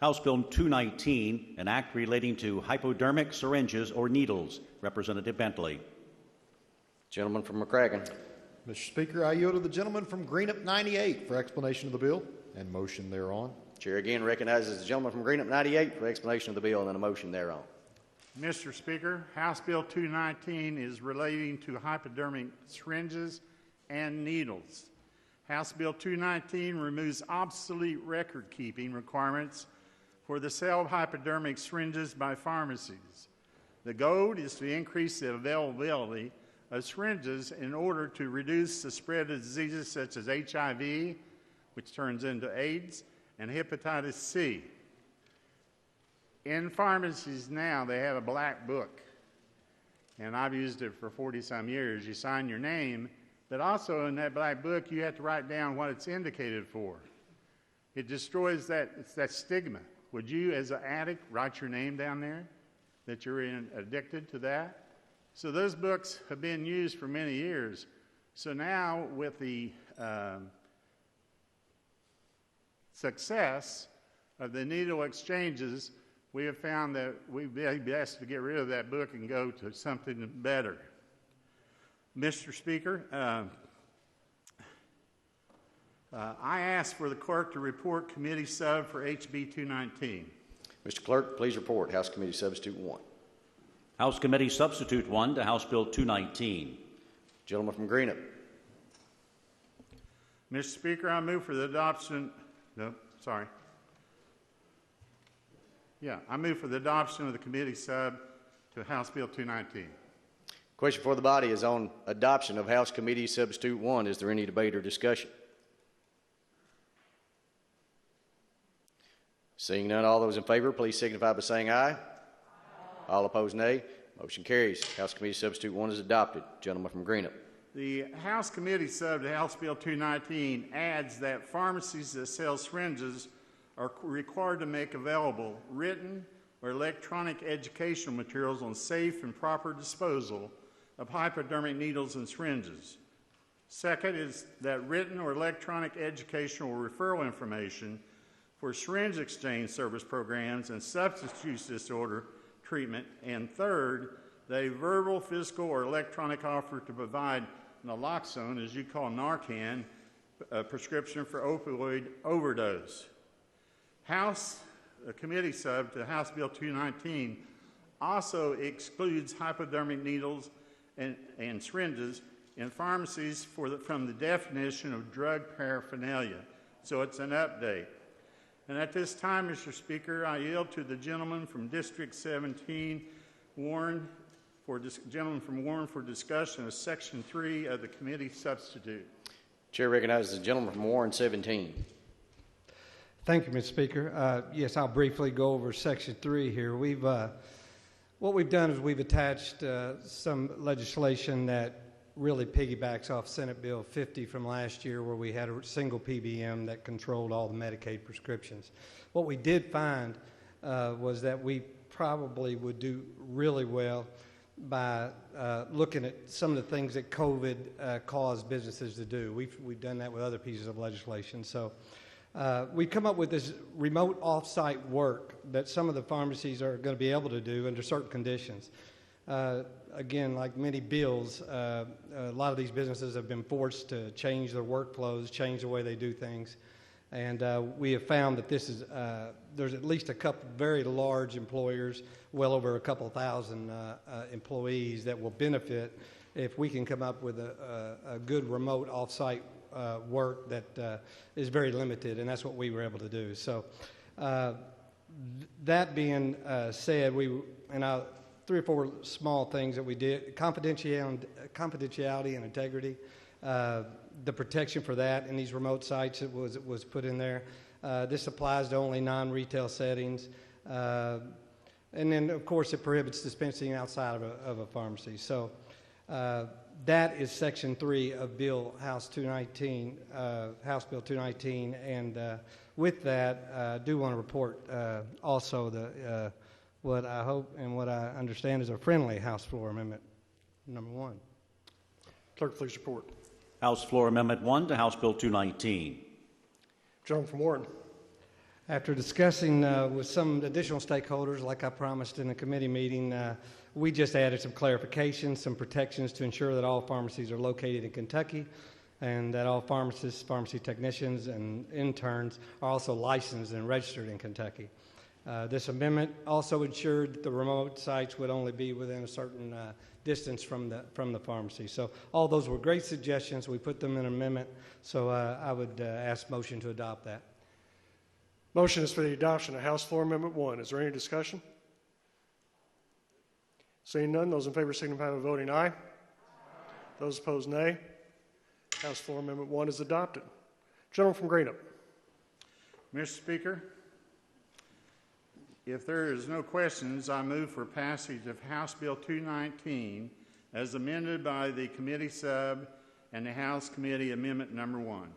House Bill 219, an act relating to hypodermic syringes or needles. Representative Bentley. Gentleman from McCracken. Mr. Speaker, I yield to the gentleman from Greenup 98 for explanation of the bill and motion thereon. Chair again recognizes the gentleman from Greenup 98 for explanation of the bill and a motion thereon. Mr. Speaker, House Bill 219 is relating to hypodermic syringes and needles. House Bill 219 removes obsolete record-keeping requirements for the sale of hypodermic syringes by pharmacies. The goal is to increase the availability of syringes in order to reduce the spread of diseases such as HIV, which turns into AIDS, and hepatitis C. In pharmacies now, they have a black book, and I've used it for 40-some years. You sign your name, but also in that black book, you have to write down what it's indicated for. It destroys that stigma. Would you, as an addict, write your name down there that you're addicted to that? So those books have been used for many years. So now with the success of the needle exchanges, we have found that we'd be best to get rid of that book and go to something better. Mr. Speaker, I ask for the clerk to report committee sub for HB 219. Mr. Clerk, please report House Committee Substitute 1. House Committee Substitute 1 to House Bill 219. Gentleman from Greenup. Mr. Speaker, I move for the adoption. I move for the adoption of the committee sub to House Bill 219. Question for the body is on adoption of House Committee Substitute 1. Is there any debate or discussion? Seeing none, all those in favor, please signify by saying aye. Aye. All opposed, nay. Motion carries. House Committee Substitute 1 is adopted. Gentleman from Greenup. The House Committee sub to House Bill 219 adds that pharmacies that sell syringes are required to make available written or electronic educational materials on safe and proper disposal of hypodermic needles and syringes. Second is that written or electronic educational referral information for syringe exchange service programs and substance use disorder treatment. And third, a verbal, physical, or electronic offer to provide naloxone, as you call Narcan, a prescription for opioid overdose. House Committee sub to House Bill 219 also excludes hypodermic needles and syringes in pharmacies from the definition of drug paraphernalia. So it's an update. And at this time, Mr. Speaker, I yield to the gentleman from District 17, Warren, for discussion of Section 3 of the committee substitute. Chair recognizes the gentleman from Warren 17. Thank you, Mr. Speaker. Yes, I'll briefly go over Section 3 here. What we've done is we've attached some legislation that really piggybacks off Senate Bill 50 from last year, where we had a single PBM that controlled all the Medicaid prescriptions. What we did find was that we probably would do really well by looking at some of the things that COVID caused businesses to do. We've done that with other pieces of legislation. So we've come up with this remote off-site work that some of the pharmacies are going to be able to do under certain conditions. Again, like many bills, a lot of these businesses have been forced to change their workflows, change the way they do things. And we have found that this is, there's at least a couple very large employers, well over a couple thousand employees that will benefit if we can come up with a good remote off-site work that is very limited, and that's what we were able to do. So that being said, three or four small things that we did: confidentiality and integrity. The protection for that in these remote sites was put in there. This applies to only non-retail settings. And then, of course, it prohibits dispensing outside of a pharmacy. So that is Section 3 of House Bill 219. And with that, I do want to report also what I hope and what I understand is a friendly House Floor Amendment number 1. Clerk, please report. House Floor Amendment 1 to House Bill 219. Gentleman from Warren. After discussing with some additional stakeholders, like I promised in the committee meeting, we just added some clarifications, some protections to ensure that all pharmacies are located in Kentucky and that all pharmacists, pharmacy technicians, and interns are also licensed and registered in Kentucky. This amendment also ensured that the remote sites would only be within a certain distance from the pharmacy. So all those were great suggestions. We put them in an amendment, so I would ask motion to adopt that. Motion is for the adoption of House Floor Amendment 1. Is there any discussion? Seeing none, those in favor signify by voting aye. Those opposed, nay. House Floor Amendment 1 is adopted. Gentleman from Greenup. Mr. Speaker, if there is no questions, I move for passage of House Bill 219 as amended by the committee sub and the House Committee Amendment Number 1.